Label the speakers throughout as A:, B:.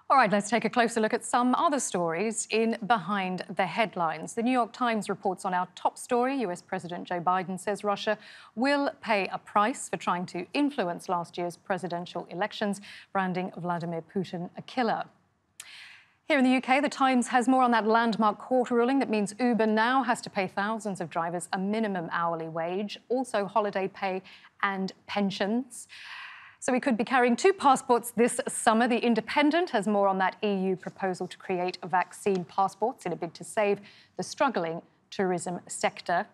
A: All right, let's take a closer look at some other stories in Behind the Headlines. The New York Times reports on our top story. US President Joe Biden says Russia will pay a price for trying to influence last year's presidential elections, branding Vladimir Putin a killer. Here in the UK, the Times has more on that landmark court ruling that means Uber now has to pay thousands of drivers a minimum hourly wage, also holiday pay and pensions. So we could be carrying two passports this summer. The Independent has more on that EU proposal to create vaccine passports in a bid to save the struggling tourism sector.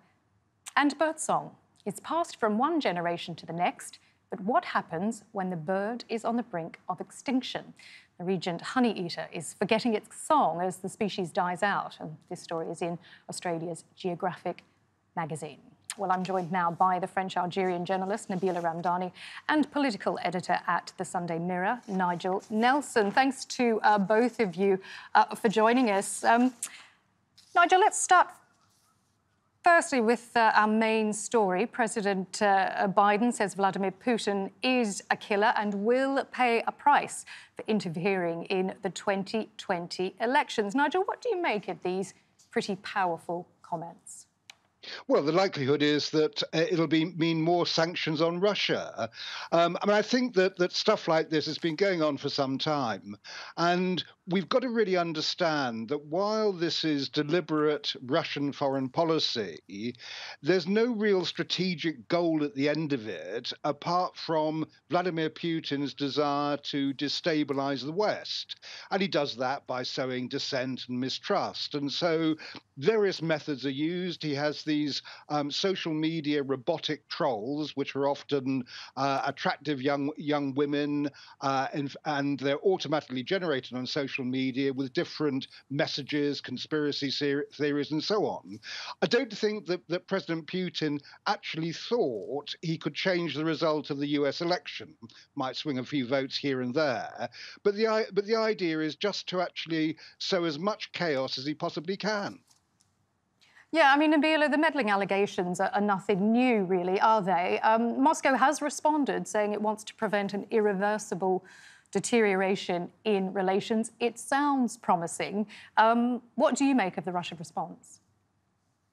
A: And birdsong. It's passed from one generation to the next, but what happens when the bird is on the brink of extinction? The Regent Honeyeater is forgetting its song as the species dies out. And this story is in Australia's Geographic magazine. Well, I'm joined now by the French-Algerian journalist Nabila Ramdani and political editor at the Sunday Mirror, Nigel Nelson. Thanks to both of you for joining us. Nigel, let's start firstly with our main story. President Biden says Vladimir Putin is a killer and will pay a price for interfering in the 2020 elections. Nigel, what do you make of these pretty powerful comments?
B: Well, the likelihood is that it'll mean more sanctions on Russia. I think that stuff like this has been going on for some time. And we've got to really understand that while this is deliberate Russian foreign policy, there's no real strategic goal at the end of it, apart from Vladimir Putin's desire to destabilize the West. And he does that by sowing dissent and mistrust. And so various methods are used. He has these social media robotic trolls, which are often attractive young women, and they're automatically generated on social media with different messages, conspiracy theories, and so on. I don't think that President Putin actually thought he could change the result of the US election. Might swing a few votes here and there, but the idea is just to actually sow as much chaos as he possibly can.
A: Yeah, I mean, Nabila, the meddling allegations are nothing new, really, are they? Moscow has responded, saying it wants to prevent an irreversible deterioration in relations. It sounds promising. What do you make of the Russian response?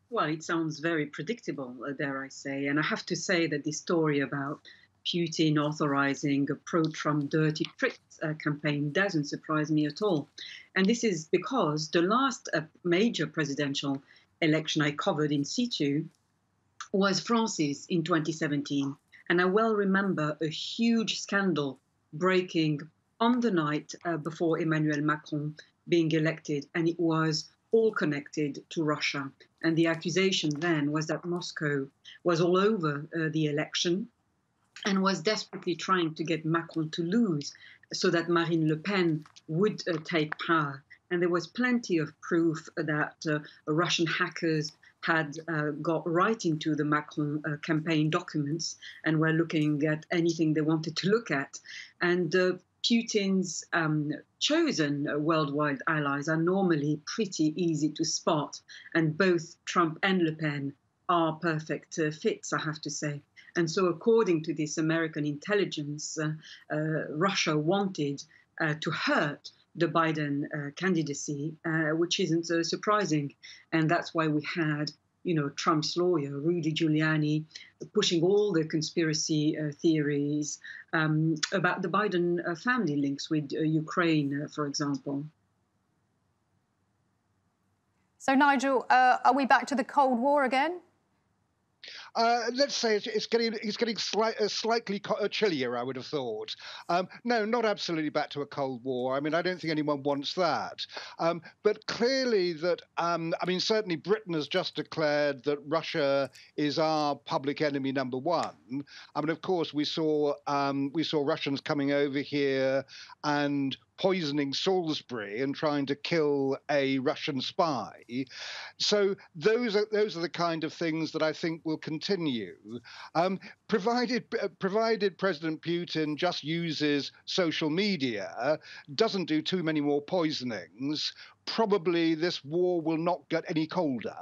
C: Well, it sounds very predictable, dare I say. And I have to say that this story about Putin authorizing a pro-Trump dirty tricks campaign doesn't surprise me at all. And this is because the last major presidential election I covered in situ was France's in 2017. And I well remember a huge scandal breaking on the night before Emmanuel Macron being elected. And it was all connected to Russia. And the accusation then was that Moscow was all over the election and was desperately trying to get Macron to lose so that Marine Le Pen would take power. And there was plenty of proof that Russian hackers had got right into the Macron campaign documents and were looking at anything they wanted to look at. And Putin's chosen worldwide allies are normally pretty easy to spot. And both Trump and Le Pen are perfect fits, I have to say. And so according to this American intelligence, Russia wanted to hurt the Biden candidacy, which isn't surprising. And that's why we had, Trump's lawyer, Rudy Giuliani, pushing all the conspiracy theories about the Biden family links with Ukraine, for example.
A: So, Nigel, are we back to the Cold War again?
B: Let's say it's getting slightly chillier, I would have thought. No, not absolutely back to a Cold War. I mean, I don't think anyone wants that. But clearly that, certainly Britain has just declared that Russia is our public enemy number one. Of course, we saw Russians coming over here and poisoning Salisbury and trying to kill a Russian spy. So those are the kind of things that I think will continue, provided President Putin just uses social media, doesn't do too many more poisonings. Probably this war will not get any colder.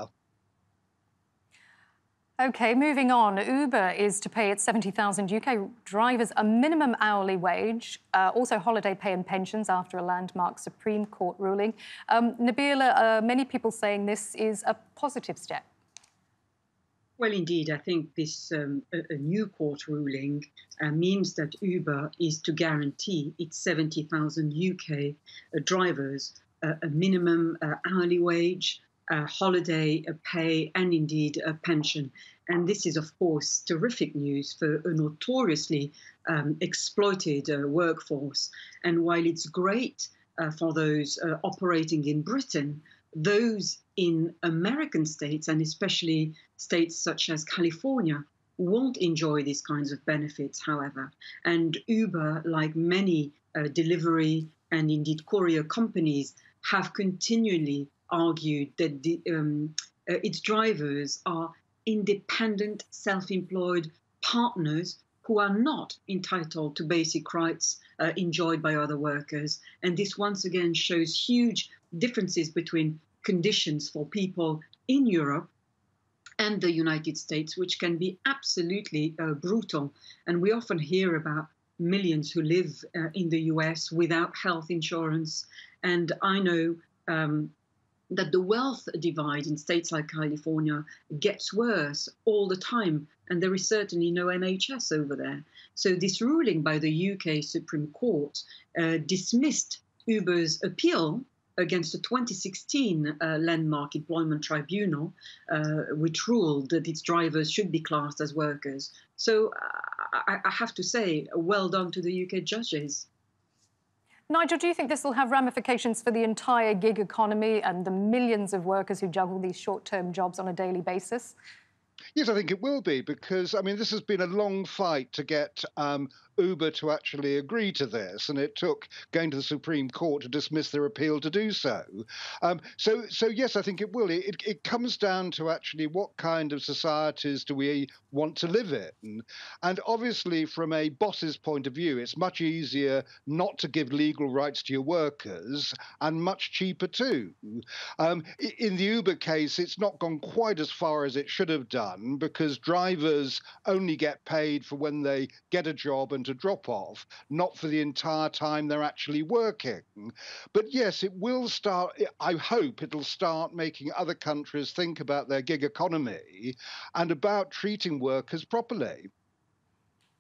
A: OK, moving on. Uber is to pay its 70,000 UK drivers a minimum hourly wage, also holiday pay and pensions after a landmark Supreme Court ruling. Nabila, many people saying this is a positive step.
C: Well, indeed, I think this a new court ruling means that Uber is to guarantee its 70,000 UK drivers a minimum hourly wage, holiday pay, and indeed a pension. And this is, of course, terrific news for a notoriously exploited workforce. And while it's great for those operating in Britain, those in American states, and especially states such as California, won't enjoy these kinds of benefits, however. And Uber, like many delivery and indeed courier companies, have continually argued that its drivers are independent, self-employed partners who are not entitled to basic rights enjoyed by other workers. And this once again shows huge differences between conditions for people in Europe and the United States, which can be absolutely brutal. And we often hear about millions who live in the US without health insurance. And I know that the wealth divide in states like California gets worse all the time, and there is certainly no NHS over there. So this ruling by the UK Supreme Court dismissed Uber's appeal against the 2016 landmark employment tribunal, which ruled that its drivers should be classed as workers. So I have to say, well done to the UK judges.
A: Nigel, do you think this will have ramifications for the entire gig economy and the millions of workers who juggle these short-term jobs on a daily basis?
B: Yes, I think it will be, because, I mean, this has been a long fight to get Uber to actually agree to this, and it took going to the Supreme Court to dismiss their appeal to do so. So yes, I think it will. It comes down to actually what kind of societies do we want to live in. And obviously, from a boss's point of view, it's much easier not to give legal rights to your workers, and much cheaper too. In the Uber case, it's not gone quite as far as it should have done, because drivers only get paid for when they get a job and to drop off, not for the entire time they're actually working. But yes, it will start, I hope it'll start making other countries think about their gig economy and about treating workers properly.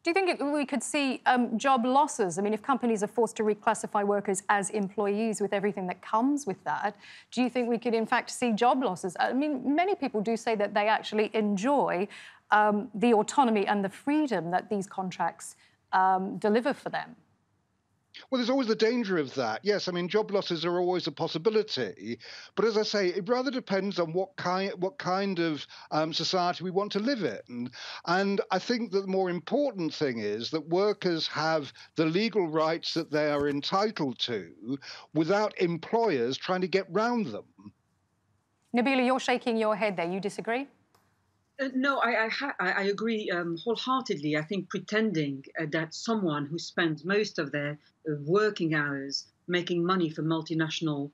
A: Do you think we could see job losses? I mean, if companies are forced to reclassify workers as employees with everything that comes with that, do you think we could, in fact, see job losses? I mean, many people do say that they actually enjoy the autonomy and the freedom that these contracts deliver for them.
B: Well, there's always the danger of that. Yes, I mean, job losses are always a possibility. But as I say, it rather depends on what kind of society we want to live in. And I think that the more important thing is that workers have the legal rights that they are entitled to without employers trying to get round them.
A: Nabila, you're shaking your head there. You disagree?
C: No, I agree wholeheartedly. I think pretending that someone who spends most of their working hours making money for multinational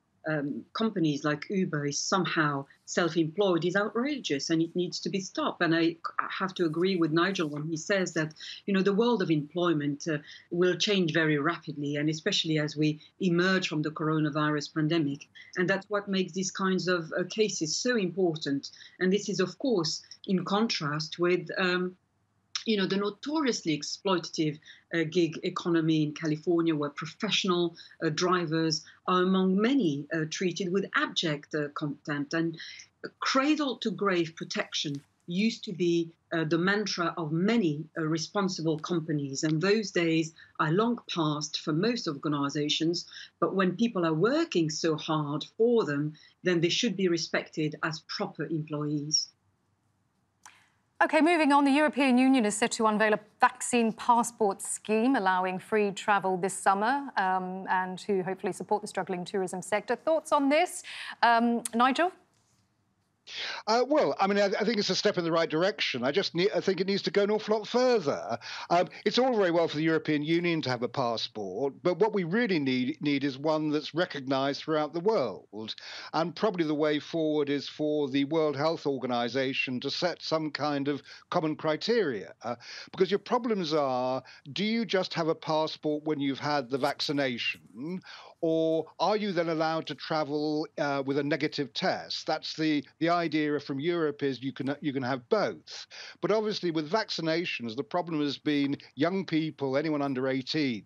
C: companies like Uber is somehow self-employed is outrageous, and it needs to be stopped. And I have to agree with Nigel when he says that, you know, the world of employment will change very rapidly, and especially as we emerge from the coronavirus pandemic. And that's what makes these kinds of cases so important. And this is, of course, in contrast with you know, the notoriously exploitative gig economy in California, where professional drivers are among many treated with abject contempt. And cradle-to-grave protection used to be the mantra of many responsible companies. And those days are long past for most organizations. But when people are working so hard for them, then they should be respected as proper employees.
A: OK, moving on, the European Union is set to unveil a vaccine passport scheme allowing free travel this summer and to hopefully support the struggling tourism sector. Thoughts on this? Nigel?
B: Well, I mean, I think it's a step in the right direction. I think it needs to go an awful lot further. It's all very well for the European Union to have a passport, but what we really need is one that's recognised throughout the world. And probably the way forward is for the World Health Organization to set some kind of common criteria. Because your problems are, do you just have a passport when you've had the vaccination? Or are you then allowed to travel with a negative test? That's the idea from Europe is you can have both. But obviously with vaccinations, the problem has been young people, anyone under 18,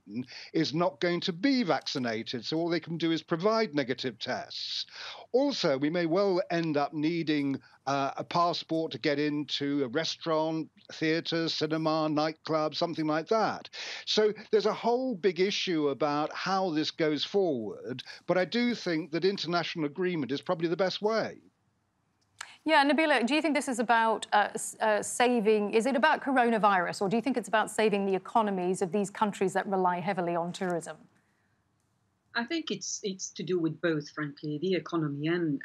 B: is not going to be vaccinated. So all they can do is provide negative tests. Also, we may well end up needing a passport to get into a restaurant, theatre, cinema, nightclub, something like that. So there's a whole big issue about how this goes forward. But I do think that international agreement is probably the best way.
A: Yeah, Nabila, do you think this is about saving, is it about coronavirus, or do you think it's about saving the economies of these countries that rely heavily on tourism?
C: I think it's to do with both, frankly, the economy and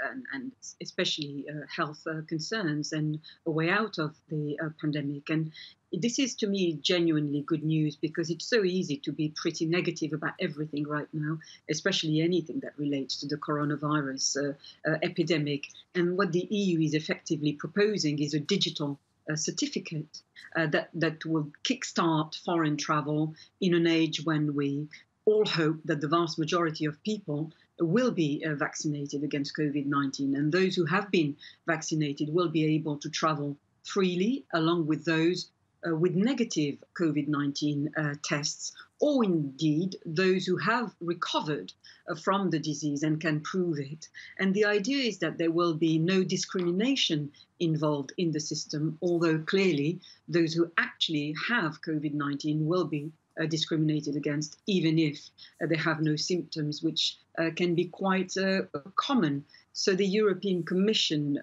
C: especially health concerns and a way out of the pandemic. And this is, to me, genuinely good news because it's so easy to be pretty negative about everything right now, especially anything that relates to the coronavirus epidemic. And what the EU is effectively proposing is a digital certificate that will kickstart foreign travel in an age when we all hope that the vast majority of people will be vaccinated against COVID-19, and those who have been vaccinated will be able to travel freely, along with those with negative COVID-19 tests, or indeed those who have recovered from the disease and can prove it. And the idea is that there will be no discrimination involved in the system, although clearly those who actually have COVID-19 will be discriminated against, even if they have no symptoms, which can be quite common. So the European Commission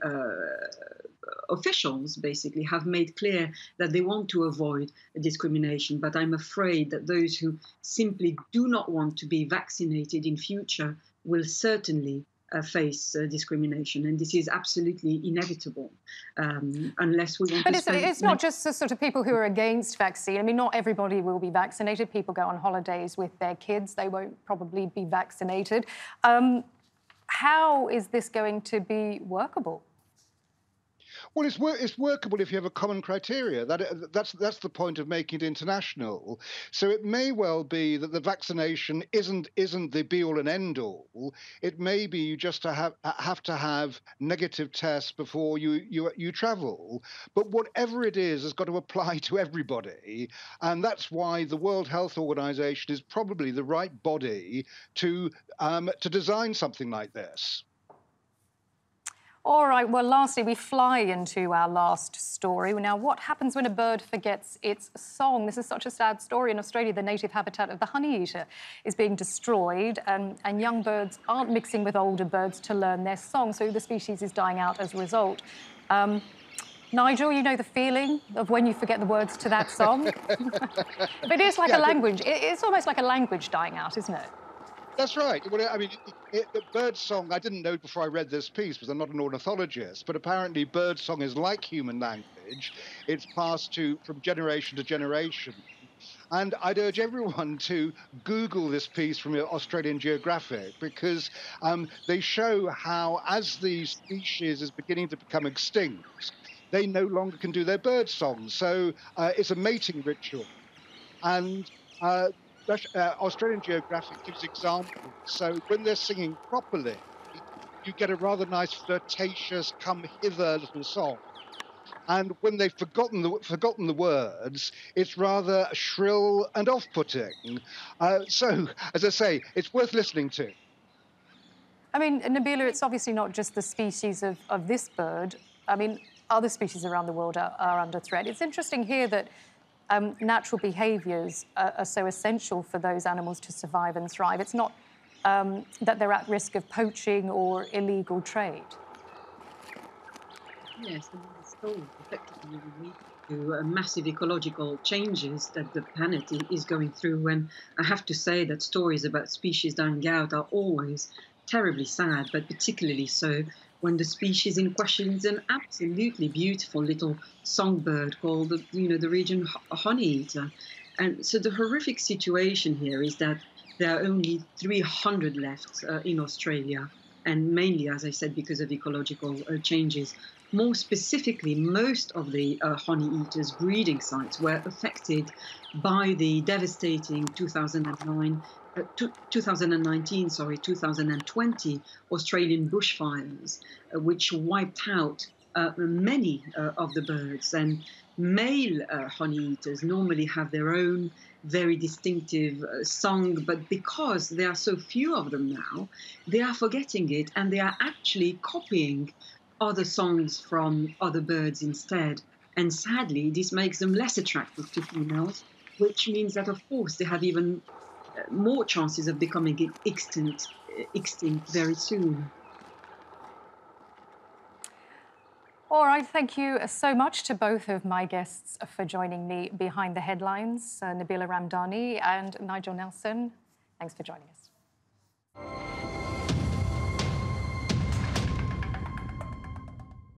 C: officials basically have made clear that they want to avoid discrimination, but I'm afraid that those who simply do not want to be vaccinated in future will certainly face discrimination, and this is absolutely inevitable unless we want
A: but
C: to.
A: But it's not just the sort of people who are against vaccine. I mean, not everybody will be vaccinated. People go on holidays with their kids. They won't probably be vaccinated. How is this going to be workable?
B: Well, it's workable if you have a common criteria. That's the point of making it international. So it may well be that the vaccination isn't the be all and end all. It may be you just have to have negative tests before you travel. But whatever it is has got to apply to everybody, and that's why the World Health Organization is probably the right body to design something like this.
A: All right, well, lastly, we fly into our last story. Now, what happens when a bird forgets its song? This is such a sad story. In Australia, the native habitat of the Honeyeater is being destroyed, and young birds aren't mixing with older birds to learn their song, so the species is dying out as a result. Nigel, you know the feeling of when you forget the words to that song? But it is like a language. It's almost like a language dying out, isn't it?
B: That's right. Well, I mean, the birdsong, I didn't know before I read this piece because I'm not an ornithologist, but apparently birdsong is like human language. It's passed from generation to generation. And I'd urge everyone to Google this piece from Australian Geographic because they show how, as the species is beginning to become extinct, they no longer can do their bird songs. So it's a mating ritual. And Australian Geographic gives examples. So when they're singing properly, you get a rather nice flirtatious "come hither" little song. And when they've forgotten the words, it's rather shrill and off-putting. So, as I say, it's worth listening to.
A: I mean, Nabila, it's obviously not just the species of this bird. I mean, other species around the world are under threat. It's interesting here that natural behaviours are so essential for those animals to survive and thrive. It's not that they're at risk of poaching or illegal trade.
C: Yes, and it's all effectively leading to massive ecological changes that the planet is going through. And I have to say that stories about species dying out are always terribly sad, but particularly so when the species in question is an absolutely beautiful little songbird called, the Regent Honeyeater. And so the horrific situation here is that there are only 300 left in Australia, and mainly, as I said, because of ecological changes. More specifically, most of the honeyeaters' breeding sites were affected by the devastating 2019, 2020 Australian bushfires, which wiped out many of the birds. And male honeyeaters normally have their own very distinctive song, but because there are so few of them now, they are forgetting it and they are actually copying other songs from other birds instead. And sadly, this makes them less attractive to females, which means that, of course, they have even more chances of becoming extinct very soon.
A: All right, thank you so much to both of my guests for joining me behind the headlines, Nabila Ramdani and Nigel Nelson. Thanks for joining us.